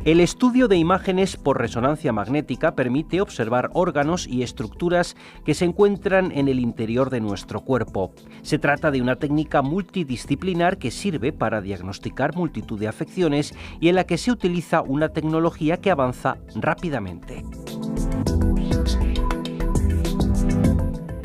El estudio de imágenes por resonancia magnética permite observar órganos y estructuras que se encuentran en el interior de nuestro cuerpo. Se trata de una técnica multidisciplinar que sirve para diagnosticar multitud de afecciones y en la que se utiliza una tecnología que avanza rápidamente.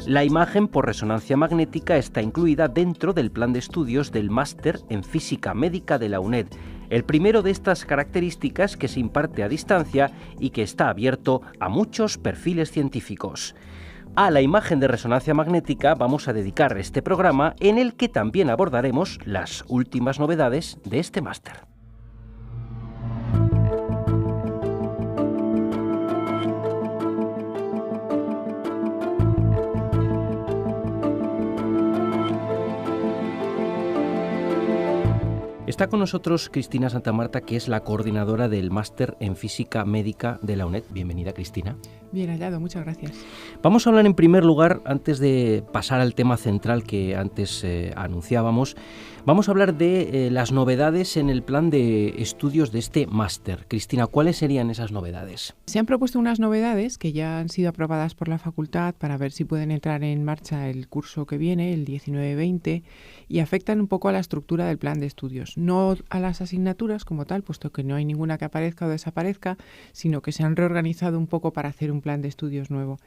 La imagen por resonancia magnética está incluida dentro del plan de estudios del Máster en Física Médica de la UNED, el primero de estas características que se imparte a distancia y que está abierto a muchos perfiles científicos. A la imagen de resonancia magnética vamos a dedicar este programa, en el que también abordaremos las últimas novedades de este máster. Está con nosotros Cristina Santamarta, que es la coordinadora del Máster en Física Médica de la UNED. Bienvenida, Cristina. Bien hallado, muchas gracias. Vamos a hablar en primer lugar, antes de pasar al tema central que antes anunciábamos, vamos a hablar de las novedades en el plan de estudios de este máster. Cristina, ¿cuáles serían esas novedades? Se han propuesto unas novedades que ya han sido aprobadas por la facultad para ver si pueden entrar en marcha el curso que viene, el 19-20, y afectan un poco a la estructura del plan de estudios. No a las asignaturas como tal, puesto que no hay ninguna que aparezca o desaparezca, sino que se han reorganizado un poco para hacer un plan de estudios nuevo.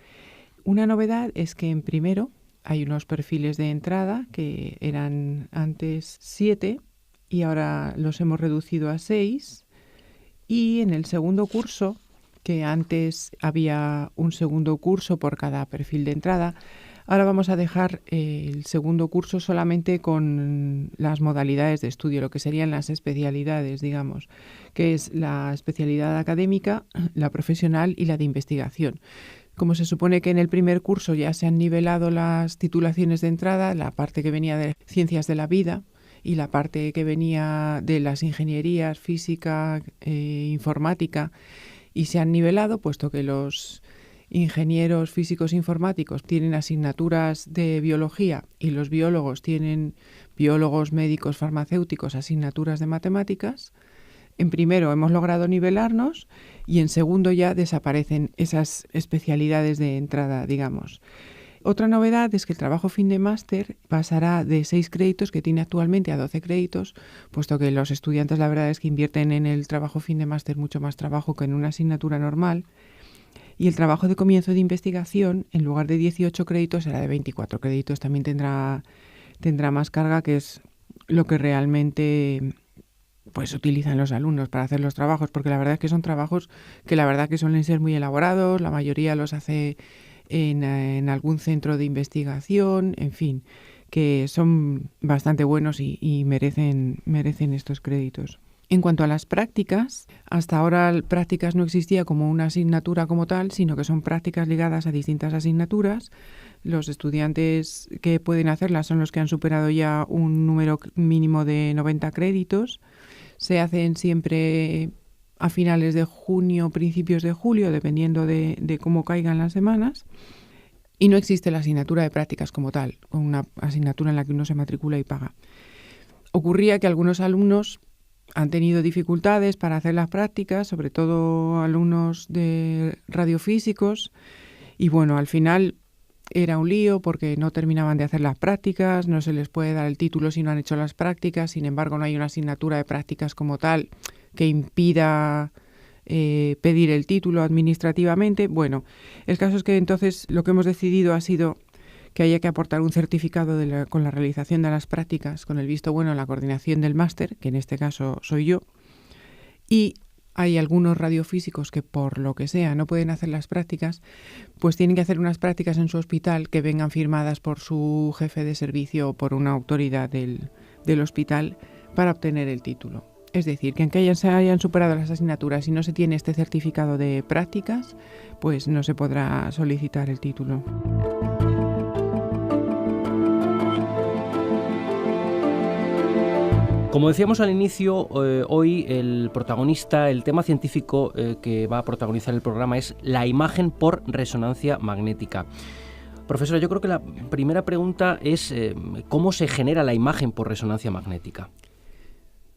Una novedad es que en primero hay unos perfiles de entrada que eran antes 7 y ahora los hemos reducido a 6. Y en el segundo curso, que antes había un segundo curso por cada perfil de entrada, ahora vamos a dejar el segundo curso solamente con las modalidades de estudio, lo que serían las especialidades, digamos, que es la especialidad académica, la profesional y la de investigación. Como se supone que en el primer curso ya se han nivelado las titulaciones de entrada, la parte que venía de ciencias de la vida y la parte que venía de las ingenierías, física, informática, y se han nivelado, puesto que los ingenieros físicos informáticos tienen asignaturas de biología y los biólogos tienen biólogos, médicos, farmacéuticos, asignaturas de matemáticas. En primero hemos logrado nivelarnos y en segundo ya desaparecen esas especialidades de entrada, digamos. Otra novedad es que el trabajo fin de máster pasará de 6 créditos que tiene actualmente a 12 créditos, puesto que los estudiantes la verdad es que invierten en el trabajo fin de máster mucho más trabajo que en una asignatura normal. Y el trabajo de comienzo de investigación, en lugar de 18 créditos, será de 24 créditos. También tendrá más carga, que es lo que realmente pues utilizan los alumnos para hacer los trabajos, porque la verdad es que son trabajos que la verdad que suelen ser muy elaborados, la mayoría los hace en algún centro de investigación, en fin, que son bastante buenos y merecen estos créditos. En cuanto a las prácticas, hasta ahora prácticas no existía como una asignatura como tal, sino que son prácticas ligadas a distintas asignaturas. Los estudiantes que pueden hacerlas son los que han superado ya un número mínimo de 90 créditos. Se hacen siempre a finales de junio, principios de julio, dependiendo de cómo caigan las semanas. Y no existe la asignatura de prácticas como tal, una asignatura en la que uno se matricula y paga. Ocurría que algunos alumnos han tenido dificultades para hacer las prácticas, sobre todo alumnos de radiofísicos, y bueno, al final era un lío porque no terminaban de hacer las prácticas, no se les puede dar el título si no han hecho las prácticas, sin embargo no hay una asignatura de prácticas como tal que impida pedir el título administrativamente. Bueno, el caso es que entonces lo que hemos decidido ha sido que haya que aportar un certificado con la realización de las prácticas, con el visto bueno en la coordinación del máster, que en este caso soy yo, y hay algunos radiofísicos que por lo que sea no pueden hacer las prácticas, pues tienen que hacer unas prácticas en su hospital que vengan firmadas por su jefe de servicio o por una autoridad del hospital para obtener el título. Es decir, que aunque se hayan superado las asignaturas y no se tiene este certificado de prácticas, pues no se podrá solicitar el título. Como decíamos al inicio, hoy el protagonista, el tema científico que va a protagonizar el programa es la imagen por resonancia magnética. Profesora, yo creo que la primera pregunta es ¿cómo se genera la imagen por resonancia magnética?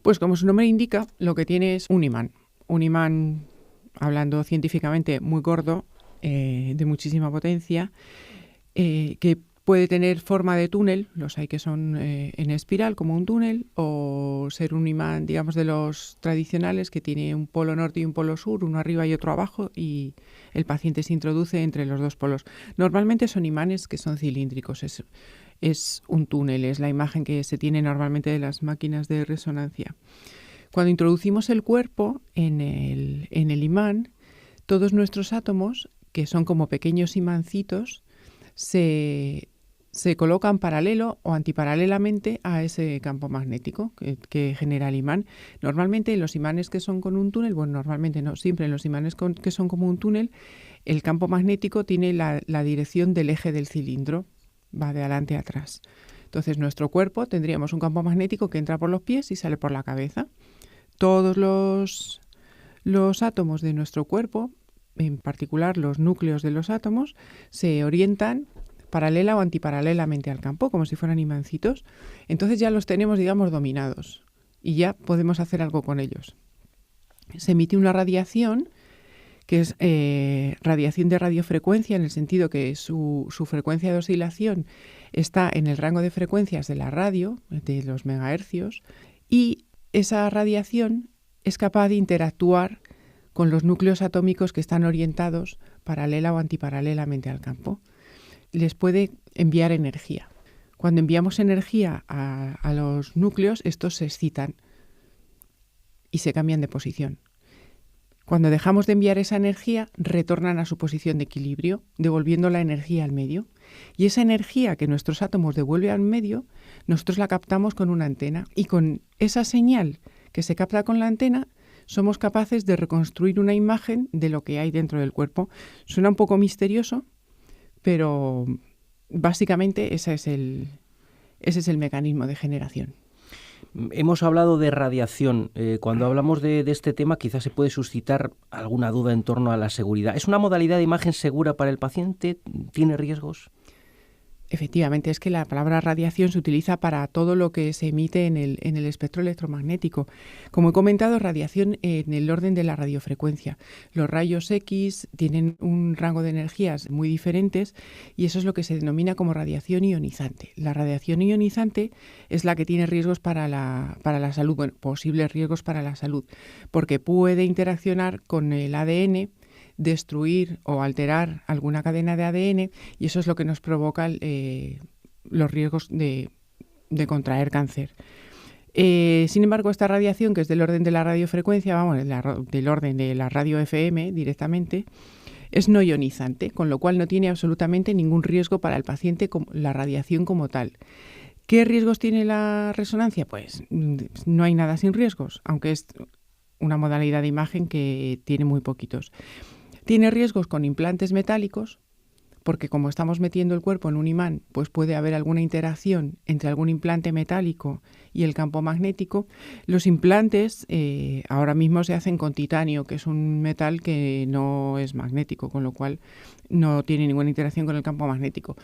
Pues como su nombre indica, lo que tiene es un imán. un imán, hablando científicamente, muy gordo, de muchísima potencia, que puede tener forma de túnel, los hay que son en espiral, como un túnel, o ser un imán, digamos, de los tradicionales, que tiene un polo norte y un polo sur, uno arriba y otro abajo, y el paciente se introduce entre los dos polos. Normalmente son imanes que son cilíndricos, es un túnel, es la imagen que se tiene normalmente de las máquinas de resonancia. Cuando introducimos el cuerpo en el imán, todos nuestros átomos, que son como pequeños imancitos, se colocan paralelo o antiparalelamente a ese campo magnético que genera el imán. Normalmente en los imanes que son con un túnel, bueno, normalmente no, siempre en los imanes que son como un túnel, el campo magnético tiene la dirección del eje del cilindro, va de adelante a atrás. Entonces, nuestro cuerpo tendríamos un campo magnético que entra por los pies y sale por la cabeza. Todos los átomos de nuestro cuerpo, en particular los núcleos de los átomos, se orientan paralela o antiparalelamente al campo, como si fueran imancitos. Entonces ya los tenemos, digamos, dominados y ya podemos hacer algo con ellos. Se emite una radiación que es radiación de radiofrecuencia, en el sentido que su frecuencia de oscilación está en el rango de frecuencias de la radio, de los megahercios, y esa radiación es capaz de interactuar con los núcleos atómicos que están orientados paralela o antiparalelamente al campo. Les puede enviar energía. Cuando enviamos energía a los núcleos, estos se excitan y se cambian de posición. Cuando dejamos de enviar esa energía, retornan a su posición de equilibrio, devolviendo la energía al medio. Y esa energía que nuestros átomos devuelven al medio, nosotros la captamos con una antena. Y con esa señal que se capta con la antena, somos capaces de reconstruir una imagen de lo que hay dentro del cuerpo. Suena un poco misterioso, pero básicamente ese es el mecanismo de generación. Hemos hablado de radiación. Cuando hablamos de este tema, quizás se puede suscitar alguna duda en torno a la seguridad. ¿Es una modalidad de imagen segura para el paciente? ¿Tiene riesgos? Efectivamente, es que la palabra radiación se utiliza para todo lo que se emite en el espectro electromagnético. Como he comentado, radiación en el orden de la radiofrecuencia. Los rayos X tienen un rango de energías muy diferentes y eso es lo que se denomina como radiación ionizante. La radiación ionizante es la que tiene riesgos para la salud, bueno, posibles riesgos para la salud, porque puede interaccionar con el ADN, destruir o alterar alguna cadena de ADN, y eso es lo que nos provoca los riesgos de contraer cáncer. Sin embargo, esta radiación, que es del orden de la radiofrecuencia, del orden de la radio FM directamente, es no ionizante, con lo cual no tiene absolutamente ningún riesgo para el paciente la radiación como tal. ¿Qué riesgos tiene la resonancia? Pues no hay nada sin riesgos, aunque es una modalidad de imagen que tiene muy poquitos. Tiene riesgos con implantes metálicos, porque como estamos metiendo el cuerpo en un imán, pues puede haber alguna interacción entre algún implante metálico y el campo magnético. Los implantes ahora mismo se hacen con titanio, que es un metal que no es magnético, con lo cual no tiene ninguna interacción con el campo magnético.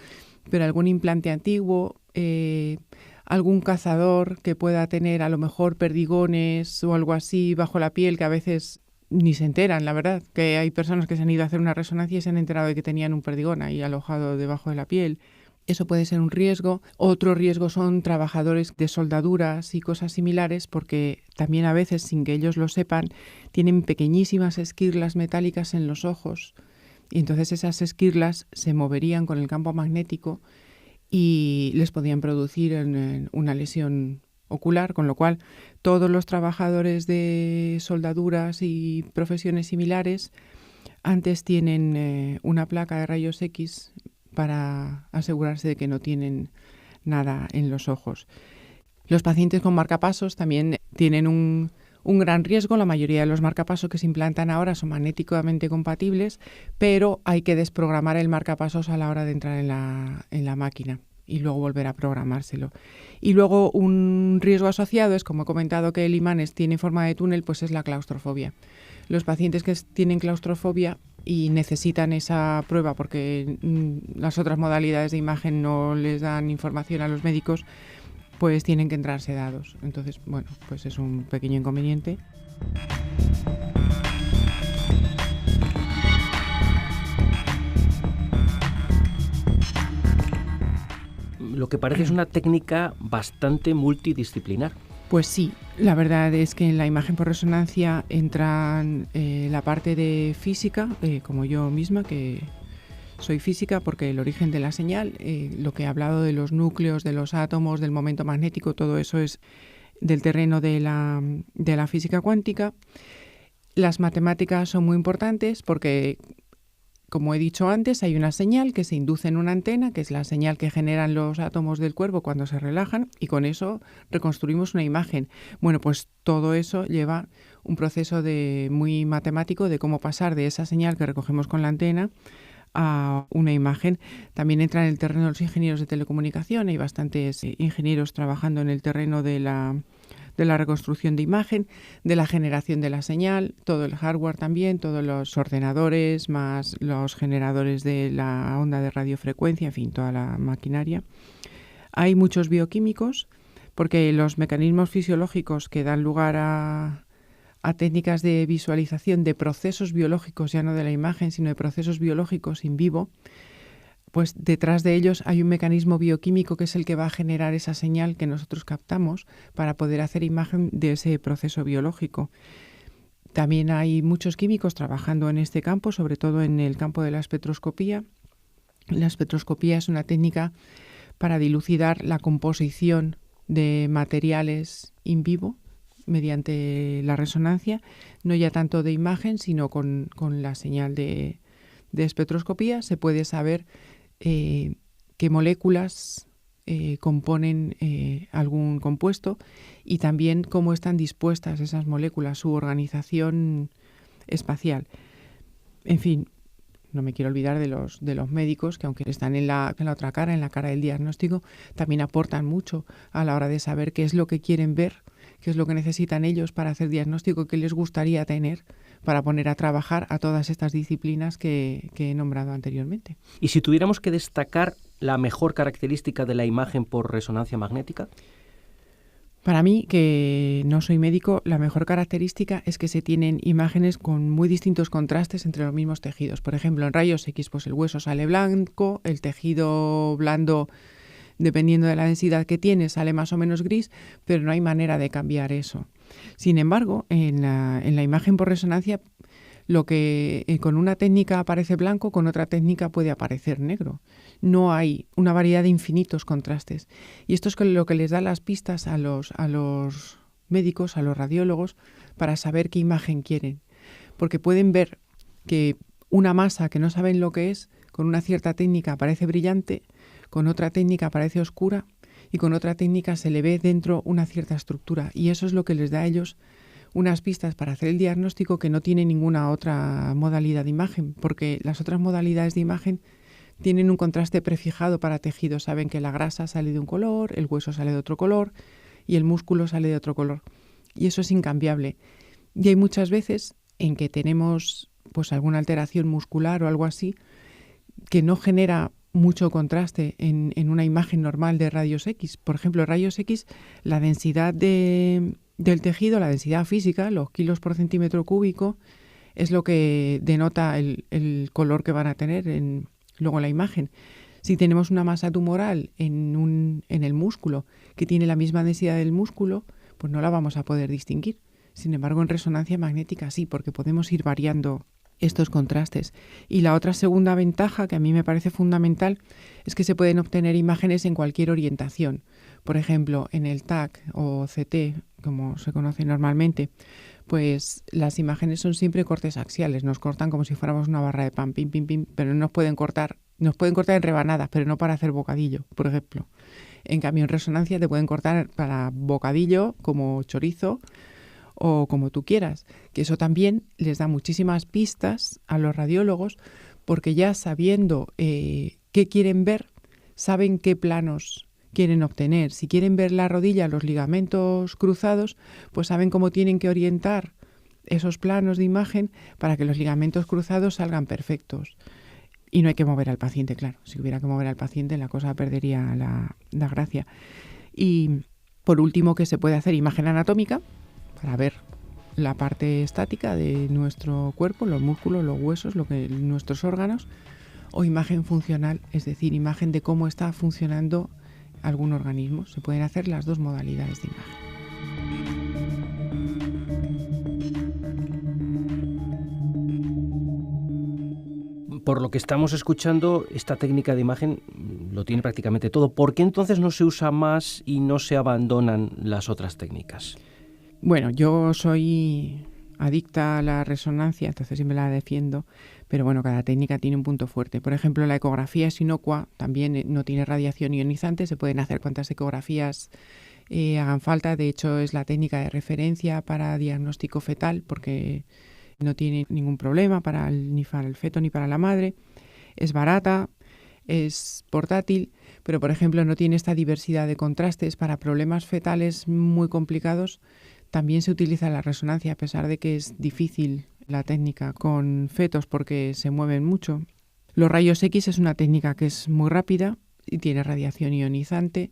Pero algún implante antiguo, algún cazador que pueda tener a lo mejor perdigones o algo así bajo la piel, que a veces ni se enteran, la verdad, que hay personas que se han ido a hacer una resonancia y se han enterado de que tenían un perdigón ahí alojado debajo de la piel. Eso puede ser un riesgo. Otro riesgo son trabajadores de soldaduras y cosas similares, porque también a veces, sin que ellos lo sepan, tienen pequeñísimas esquirlas metálicas en los ojos, y entonces esas esquirlas se moverían con el campo magnético y les podían producir una lesión ocular, con lo cual todos los trabajadores de soldaduras y profesiones similares antes tienen una placa de rayos X para asegurarse de que no tienen nada en los ojos. Los pacientes con marcapasos también tienen un gran riesgo. La mayoría de los marcapasos que se implantan ahora son magnéticamente compatibles, pero hay que desprogramar el marcapasos a la hora de entrar en la máquina y luego volver a programárselo. Y luego un riesgo asociado es, como he comentado, que el imán tiene forma de túnel, pues es la claustrofobia. Los pacientes que tienen claustrofobia y necesitan esa prueba porque las otras modalidades de imagen no les dan información a los médicos, pues tienen que entrar sedados. Entonces, bueno, pues es un pequeño inconveniente. Lo que parece es una técnica bastante multidisciplinar. Pues sí, la verdad es que en la imagen por resonancia entran la parte de física, como yo misma, que soy física porque el origen de la señal, lo que he hablado de los núcleos, de los átomos, del momento magnético, todo eso es del terreno de la física cuántica. Las matemáticas son muy importantes porque, como he dicho antes, hay una señal que se induce en una antena, que es la señal que generan los átomos del cuerpo cuando se relajan, y con eso reconstruimos una imagen. Bueno, pues todo eso lleva un proceso muy matemático de cómo pasar de esa señal que recogemos con la antena a una imagen. También entra en el terreno de los ingenieros de telecomunicación. Hay bastantes ingenieros trabajando en el terreno de la reconstrucción de imagen, de la generación de la señal, todo el hardware también, todos los ordenadores, más los generadores de la onda de radiofrecuencia, en fin, toda la maquinaria. Hay muchos bioquímicos, porque los mecanismos fisiológicos que dan lugar a técnicas de visualización de procesos biológicos, ya no de la imagen, sino de procesos biológicos in vivo, pues detrás de ellos hay un mecanismo bioquímico que es el que va a generar esa señal que nosotros captamos para poder hacer imagen de ese proceso biológico. También hay muchos químicos trabajando en este campo, sobre todo en el campo de la espectroscopía. La espectroscopía es una técnica para dilucidar la composición de materiales in vivo mediante la resonancia, no ya tanto de imagen, sino con la señal de espectroscopía se puede saber qué moléculas componen algún compuesto y también cómo están dispuestas esas moléculas, su organización espacial. En fin, no me quiero olvidar de los médicos que, aunque están en la otra cara, en la cara del diagnóstico, también aportan mucho a la hora de saber qué es lo que quieren ver, qué es lo que necesitan ellos para hacer diagnóstico, qué les gustaría tener para poner a trabajar a todas estas disciplinas que he nombrado anteriormente. ¿Y si tuviéramos que destacar la mejor característica de la imagen por resonancia magnética? Para mí, que no soy médico, la mejor característica es que se tienen imágenes con muy distintos contrastes entre los mismos tejidos. Por ejemplo, en rayos X, pues el hueso sale blanco, el tejido blando, dependiendo de la densidad que tiene, sale más o menos gris, pero no hay manera de cambiar eso. Sin embargo, en la imagen por resonancia, lo que con una técnica aparece blanco, con otra técnica puede aparecer negro. No hay una variedad de infinitos contrastes. Y esto es lo que les da las pistas a los médicos, a los radiólogos, para saber qué imagen quieren. Porque pueden ver que una masa que no saben lo que es, con una cierta técnica aparece brillante, con otra técnica aparece oscura y con otra técnica se le ve dentro una cierta estructura. Y eso es lo que les da a ellos unas pistas para hacer el diagnóstico que no tiene ninguna otra modalidad de imagen, porque las otras modalidades de imagen tienen un contraste prefijado para tejidos. Saben que la grasa sale de un color, el hueso sale de otro color y el músculo sale de otro color. Y eso es incambiable. Y hay muchas veces en que tenemos pues alguna alteración muscular o algo así que no genera mucho contraste en una imagen normal de rayos X. Por ejemplo, rayos X, la densidad del tejido, la densidad física, los kilos por centímetro cúbico, es lo que denota el color que van a tener luego en la imagen. Si tenemos una masa tumoral en el músculo que tiene la misma densidad del músculo, pues no la vamos a poder distinguir. Sin embargo, en resonancia magnética sí, porque podemos ir variando estos contrastes. Y la otra segunda ventaja, que a mí me parece fundamental, es que se pueden obtener imágenes en cualquier orientación. Por ejemplo, en el TAC o CT, como se conoce normalmente, pues las imágenes son siempre cortes axiales. Nos cortan como si fuéramos una barra de pan, pim, pim, pim, pero nos pueden cortar en rebanadas, pero no para hacer bocadillo, por ejemplo. En cambio, en resonancia te pueden cortar para bocadillo, como chorizo, o como tú quieras, que eso también les da muchísimas pistas a los radiólogos, porque ya sabiendo qué quieren ver, saben qué planos quieren obtener. Si quieren ver la rodilla, los ligamentos cruzados, pues saben cómo tienen que orientar esos planos de imagen para que los ligamentos cruzados salgan perfectos. Y no hay que mover al paciente, claro. Si hubiera que mover al paciente, la cosa perdería la gracia. Y por último, que se puede hacer imagen anatómica, para ver la parte estática de nuestro cuerpo, los músculos, los huesos, nuestros órganos, o imagen funcional, es decir, imagen de cómo está funcionando algún organismo. Se pueden hacer las dos modalidades de imagen. Por lo que estamos escuchando, esta técnica de imagen lo tiene prácticamente todo. ¿Por qué entonces no se usa más y no se abandonan las otras técnicas? Bueno, yo soy adicta a la resonancia, entonces siempre la defiendo, pero bueno, cada técnica tiene un punto fuerte. Por ejemplo, la ecografía es inocua, también no tiene radiación ionizante, se pueden hacer cuantas ecografías hagan falta. De hecho, es la técnica de referencia para diagnóstico fetal porque no tiene ningún problema ni para el feto ni para la madre. Es barata, es portátil, pero por ejemplo no tiene esta diversidad de contrastes. Para problemas fetales muy complicados también se utiliza la resonancia, a pesar de que es difícil la técnica con fetos porque se mueven mucho. Los rayos X es una técnica que es muy rápida y tiene radiación ionizante.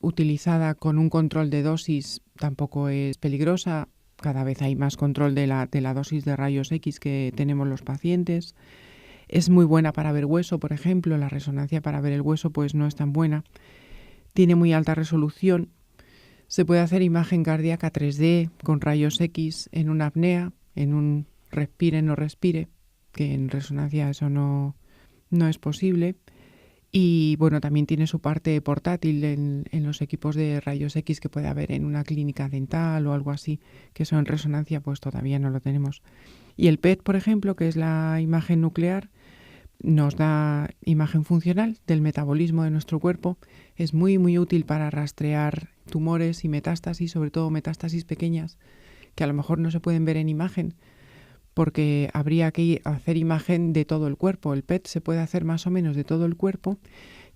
Utilizada con un control de dosis tampoco es peligrosa. Cada vez hay más control de la dosis de rayos X que tenemos los pacientes. Es muy buena para ver hueso, por ejemplo. La resonancia para ver el hueso pues no es tan buena. Tiene muy alta resolución. Se puede hacer imagen cardíaca 3D con rayos X en una apnea, en un respire, no respire, que en resonancia eso no es posible. Y bueno, también tiene su parte portátil en los equipos de rayos X que puede haber en una clínica dental o algo así, que eso en resonancia pues todavía no lo tenemos. Y el PET, por ejemplo, que es la imagen nuclear, nos da imagen funcional del metabolismo de nuestro cuerpo. Es muy, muy útil para rastrear tumores y metástasis, sobre todo metástasis pequeñas, que a lo mejor no se pueden ver en imagen, porque habría que hacer imagen de todo el cuerpo. El PET se puede hacer más o menos de todo el cuerpo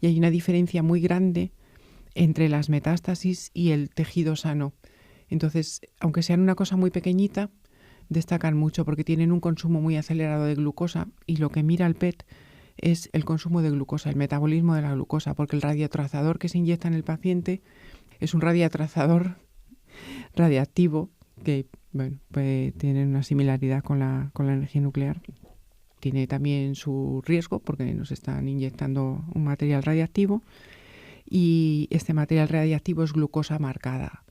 y hay una diferencia muy grande entre las metástasis y el tejido sano. Entonces, aunque sean una cosa muy pequeñita, destacan mucho porque tienen un consumo muy acelerado de glucosa y lo que mira el PET es el consumo de glucosa, el metabolismo de la glucosa, porque el radiotrazador que se inyecta en el paciente es un radiotrazador radiactivo que bueno, pues tiene una similaridad con la energía nuclear. Tiene también su riesgo porque nos están inyectando un material radiactivo y este material radiactivo es glucosa marcada.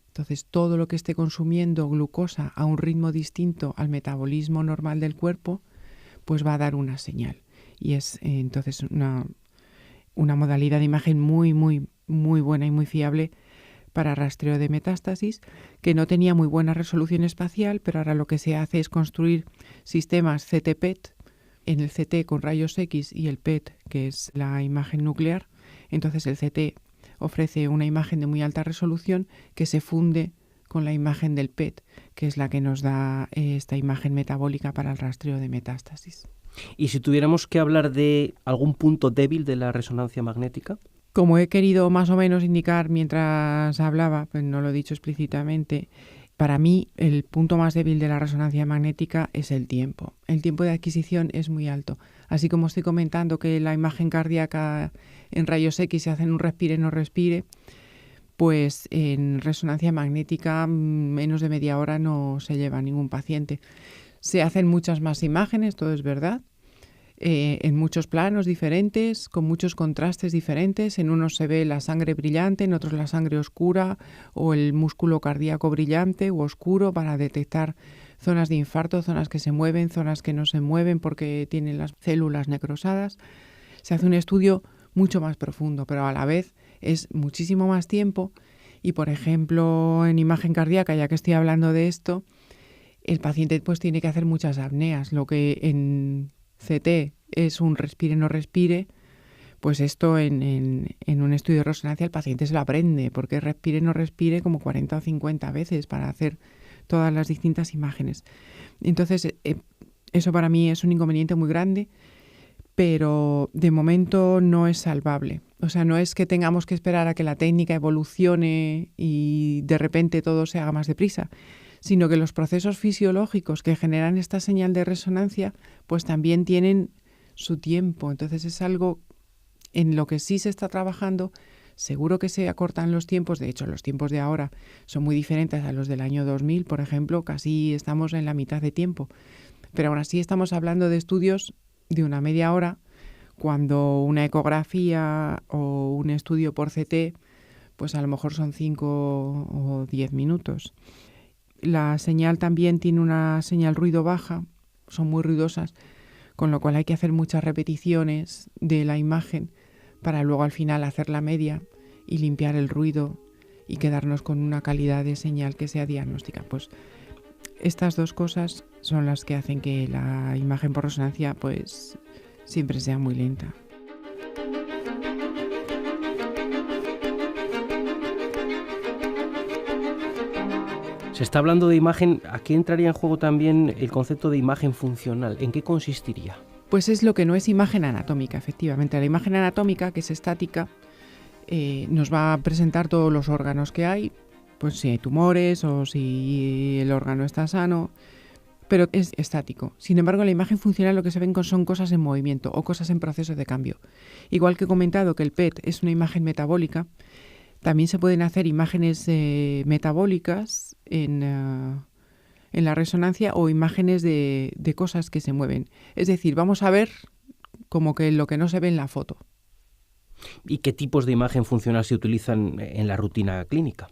Entonces, todo lo que esté consumiendo glucosa a un ritmo distinto al metabolismo normal del cuerpo, pues va a dar una señal. Y es entonces una modalidad de imagen muy, muy, muy buena y muy fiable para rastreo de metástasis, que no tenía muy buena resolución espacial, pero ahora lo que se hace es construir sistemas CT-PET, en el CT con rayos X y el PET, que es la imagen nuclear. Entonces el CT ofrece una imagen de muy alta resolución que se funde con la imagen del PET, que es la que nos da esta imagen metabólica para el rastreo de metástasis. ¿Y si tuviéramos que hablar de algún punto débil de la resonancia magnética? Como he querido más o menos indicar mientras hablaba, pues no lo he dicho explícitamente, para mí el punto más débil de la resonancia magnética es el tiempo. El tiempo de adquisición es muy alto. Así como estoy comentando que la imagen cardíaca en rayos X se hace en un respire, no respire, pues en resonancia magnética menos de media hora no se lleva a ningún paciente. Se hacen muchas más imágenes, todo es verdad, en muchos planos diferentes, con muchos contrastes diferentes. En unos se ve la sangre brillante, en otros la sangre oscura o el músculo cardíaco brillante u oscuro para detectar zonas de infarto, zonas que se mueven, zonas que no se mueven porque tienen las células necrosadas. Se hace un estudio mucho más profundo, pero a la vez es muchísimo más tiempo. Y, por ejemplo, en imagen cardíaca, ya que estoy hablando de esto, el paciente pues tiene que hacer muchas apneas, lo que en CT es un respire no respire, pues esto en un estudio de resonancia el paciente se lo aprende, porque respire no respire como 40 o 50 veces para hacer todas las distintas imágenes. Entonces, eso para mí es un inconveniente muy grande, pero de momento no es salvable. O sea, no es que tengamos que esperar a que la técnica evolucione y de repente todo se haga más deprisa, sino que los procesos fisiológicos que generan esta señal de resonancia pues también tienen su tiempo. Entonces es algo en lo que sí se está trabajando. Seguro que se acortan los tiempos. De hecho, los tiempos de ahora son muy diferentes a los del año 2000, por ejemplo. Casi estamos en la mitad de tiempo. Pero aún así estamos hablando de estudios de una media hora, cuando una ecografía o un estudio por CT pues a lo mejor son 5 o 10 minutos. La señal también tiene una señal ruido baja, son muy ruidosas, con lo cual hay que hacer muchas repeticiones de la imagen para luego al final hacer la media y limpiar el ruido y quedarnos con una calidad de señal que sea diagnóstica. Pues estas dos cosas son las que hacen que la imagen por resonancia pues siempre sea muy lenta. Se está hablando de imagen, aquí entraría en juego también el concepto de imagen funcional. ¿En qué consistiría? Pues es lo que no es imagen anatómica, efectivamente. La imagen anatómica, que es estática, nos va a presentar todos los órganos que hay, pues si hay tumores o si el órgano está sano, pero es estático. Sin embargo, la imagen funcional lo que se ven son cosas en movimiento o cosas en proceso de cambio. Igual que he comentado que el PET es una imagen metabólica, también se pueden hacer imágenes metabólicas en la resonancia o imágenes de cosas que se mueven. Es decir, vamos a ver como que lo que no se ve en la foto. ¿Y qué tipos de imagen funcional se utilizan en la rutina clínica?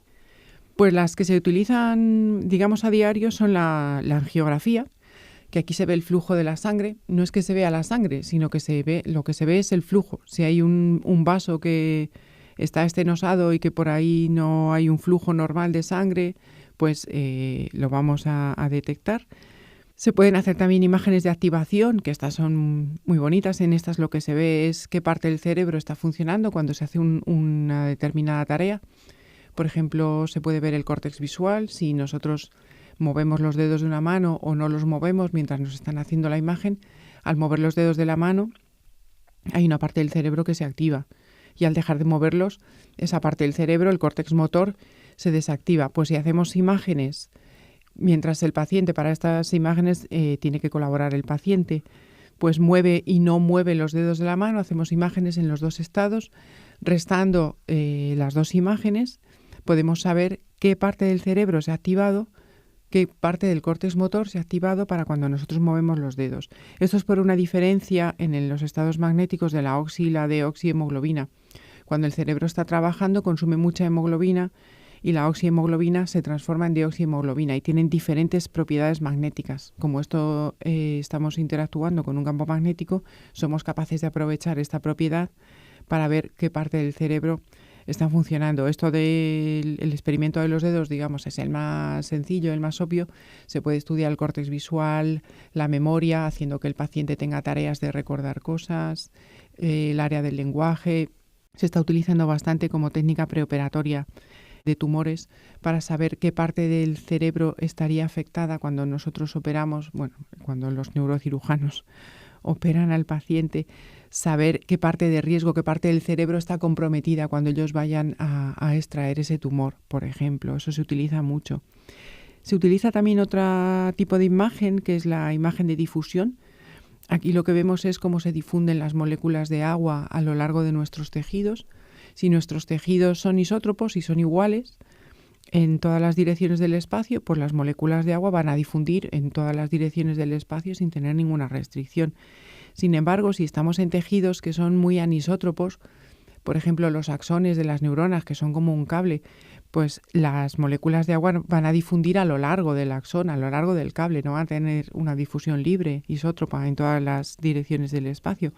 Pues las que se utilizan, digamos, a diario son la angiografía, que aquí se ve el flujo de la sangre. No es que se vea la sangre, sino que lo que se ve es el flujo. Si hay un vaso que está estenosado y que por ahí no hay un flujo normal de sangre, pues lo vamos a detectar. Se pueden hacer también imágenes de activación, que estas son muy bonitas. En estas lo que se ve es qué parte del cerebro está funcionando cuando se hace una determinada tarea. Por ejemplo, se puede ver el córtex visual, si nosotros movemos los dedos de una mano o no los movemos mientras nos están haciendo la imagen. Al mover los dedos de la mano hay una parte del cerebro que se activa y al dejar de moverlos, esa parte del cerebro, el córtex motor, se desactiva. Pues si hacemos imágenes, mientras el paciente, para estas imágenes tiene que colaborar el paciente, pues mueve y no mueve los dedos de la mano, hacemos imágenes en los dos estados, restando las dos imágenes, podemos saber qué parte del cerebro se ha activado, qué parte del córtex motor se ha activado para cuando nosotros movemos los dedos. Esto es por una diferencia en los estados magnéticos de la oxi y la deoxihemoglobina. Cuando el cerebro está trabajando consume mucha hemoglobina y la oxihemoglobina se transforma en deoxihemoglobina y tienen diferentes propiedades magnéticas. Como estamos interactuando con un campo magnético, somos capaces de aprovechar esta propiedad para ver qué parte del cerebro está funcionando. Esto del experimento de los dedos, digamos, es el más sencillo, el más obvio. Se puede estudiar el córtex visual, la memoria, haciendo que el paciente tenga tareas de recordar cosas, el área del lenguaje. Se está utilizando bastante como técnica preoperatoria de tumores para saber qué parte del cerebro estaría afectada cuando nosotros operamos, cuando los neurocirujanos operan al paciente, saber qué parte de riesgo, qué parte del cerebro está comprometida cuando ellos vayan a extraer ese tumor, por ejemplo. Eso se utiliza mucho. Se utiliza también otro tipo de imagen, que es la imagen de difusión. Aquí lo que vemos es cómo se difunden las moléculas de agua a lo largo de nuestros tejidos. Si nuestros tejidos son isótropos y son iguales en todas las direcciones del espacio, pues las moléculas de agua van a difundir en todas las direcciones del espacio sin tener ninguna restricción. Sin embargo, si estamos en tejidos que son muy anisótropos, por ejemplo los axones de las neuronas, que son como un cable, pues las moléculas de agua van a difundir a lo largo del axón, a lo largo del cable, no van a tener una difusión libre, isótropa, en todas las direcciones del espacio.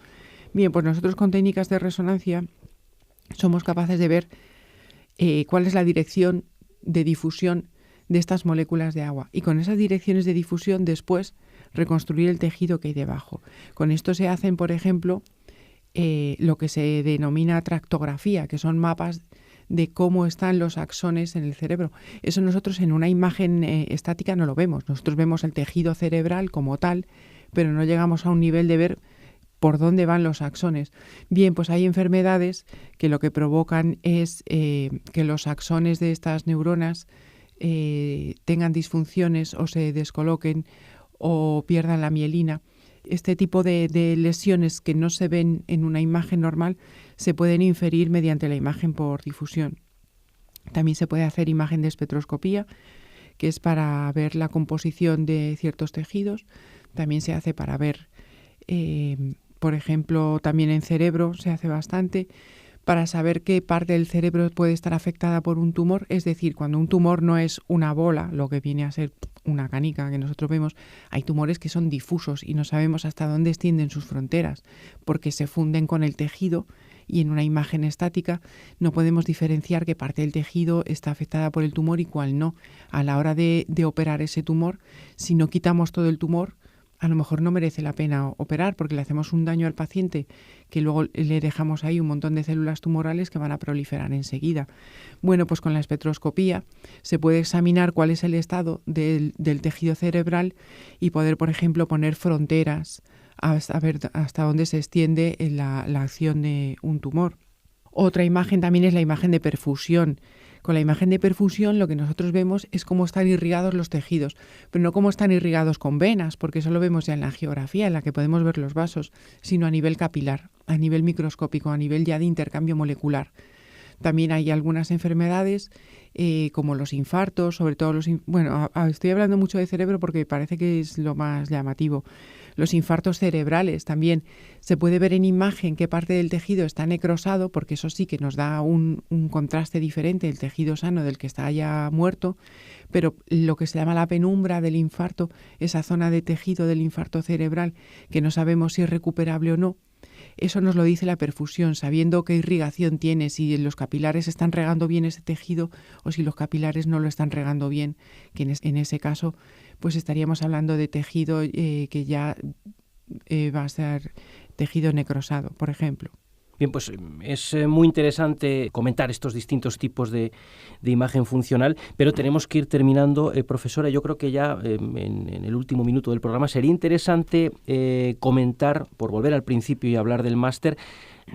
Bien, pues nosotros con técnicas de resonancia somos capaces de ver cuál es la dirección de difusión de estas moléculas de agua y con esas direcciones de difusión después reconstruir el tejido que hay debajo. Con esto se hacen, por ejemplo, lo que se denomina tractografía, que son mapas de cómo están los axones en el cerebro. Eso nosotros en una imagen estática no lo vemos. Nosotros vemos el tejido cerebral como tal, pero no llegamos a un nivel de ver por dónde van los axones. Bien, pues hay enfermedades que lo que provocan es que los axones de estas neuronas tengan disfunciones o se descoloquen o pierdan la mielina. Este tipo de lesiones que no se ven en una imagen normal se pueden inferir mediante la imagen por difusión. También se puede hacer imagen de espectroscopía, que es para ver la composición de ciertos tejidos. También se hace para ver, por ejemplo, también en cerebro se hace bastante, para saber qué parte del cerebro puede estar afectada por un tumor. Es decir, cuando un tumor no es una bola, lo que viene a ser una canica que nosotros vemos, hay tumores que son difusos y no sabemos hasta dónde extienden sus fronteras, porque se funden con el tejido y en una imagen estática no podemos diferenciar qué parte del tejido está afectada por el tumor y cuál no. A la hora de operar ese tumor, si no quitamos todo el tumor, a lo mejor no merece la pena operar porque le hacemos un daño al paciente que luego le dejamos ahí un montón de células tumorales que van a proliferar enseguida. Bueno, pues con la espectroscopía se puede examinar cuál es el estado del tejido cerebral y poder, por ejemplo, poner fronteras a ver hasta dónde se extiende la acción de un tumor. Otra imagen también es la imagen de perfusión. Con la imagen de perfusión lo que nosotros vemos es cómo están irrigados los tejidos, pero no cómo están irrigados con venas, porque eso lo vemos ya en la angiografía, en la que podemos ver los vasos, sino a nivel capilar, a nivel microscópico, a nivel ya de intercambio molecular. También hay algunas enfermedades como los infartos, sobre todo estoy hablando mucho de cerebro porque parece que es lo más llamativo. Los infartos cerebrales también se puede ver en imagen qué parte del tejido está necrosado, porque eso sí que nos da un contraste diferente, el tejido sano del que está ya muerto, pero lo que se llama la penumbra del infarto, esa zona de tejido del infarto cerebral que no sabemos si es recuperable o no, eso nos lo dice la perfusión, sabiendo qué irrigación tiene, si los capilares están regando bien ese tejido o si los capilares no lo están regando bien, que en ese caso pues estaríamos hablando de tejido que ya va a ser tejido necrosado, por ejemplo. Bien, pues es muy interesante comentar estos distintos tipos de imagen funcional, pero tenemos que ir terminando, profesora. Yo creo que ya en el último minuto del programa sería interesante comentar, por volver al principio y hablar del máster,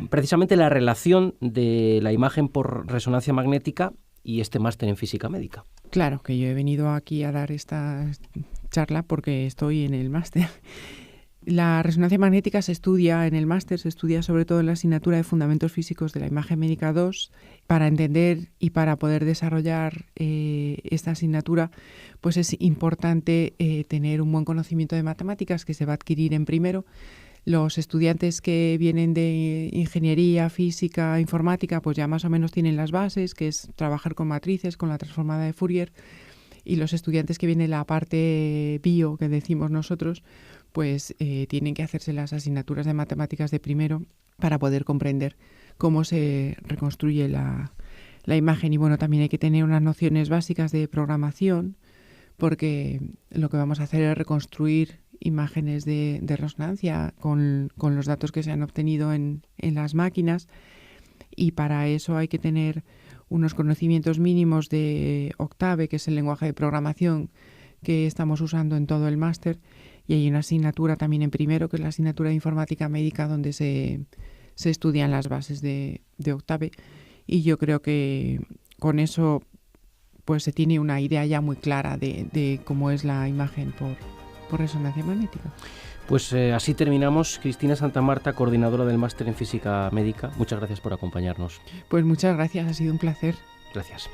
precisamente la relación de la imagen por resonancia magnética y este máster en física médica. Claro, que yo he venido aquí a dar esta charla porque estoy en el máster. La resonancia magnética se estudia en el máster, se estudia sobre todo en la asignatura de Fundamentos Físicos de la Imagen Médica 2. Para entender y para poder desarrollar esta asignatura, pues es importante tener un buen conocimiento de matemáticas que se va a adquirir en primero. Los estudiantes que vienen de ingeniería, física, informática, pues ya más o menos tienen las bases, que es trabajar con matrices, con la transformada de Fourier. Y los estudiantes que vienen de la parte bio, que decimos nosotros, pues tienen que hacerse las asignaturas de matemáticas de primero para poder comprender cómo se reconstruye la imagen. Y bueno, también hay que tener unas nociones básicas de programación, porque lo que vamos a hacer es reconstruir imágenes de resonancia con los datos que se han obtenido en las máquinas, y para eso hay que tener unos conocimientos mínimos de Octave, que es el lenguaje de programación que estamos usando en todo el máster, y hay una asignatura también en primero, que es la asignatura de informática médica, donde se estudian las bases de Octave, y yo creo que con eso pues se tiene una idea ya muy clara de cómo es la imagen por resonancia magnética. Pues así terminamos. Cristina Santamarta, coordinadora del máster en física médica, muchas gracias por acompañarnos. Pues muchas gracias, ha sido un placer. Gracias.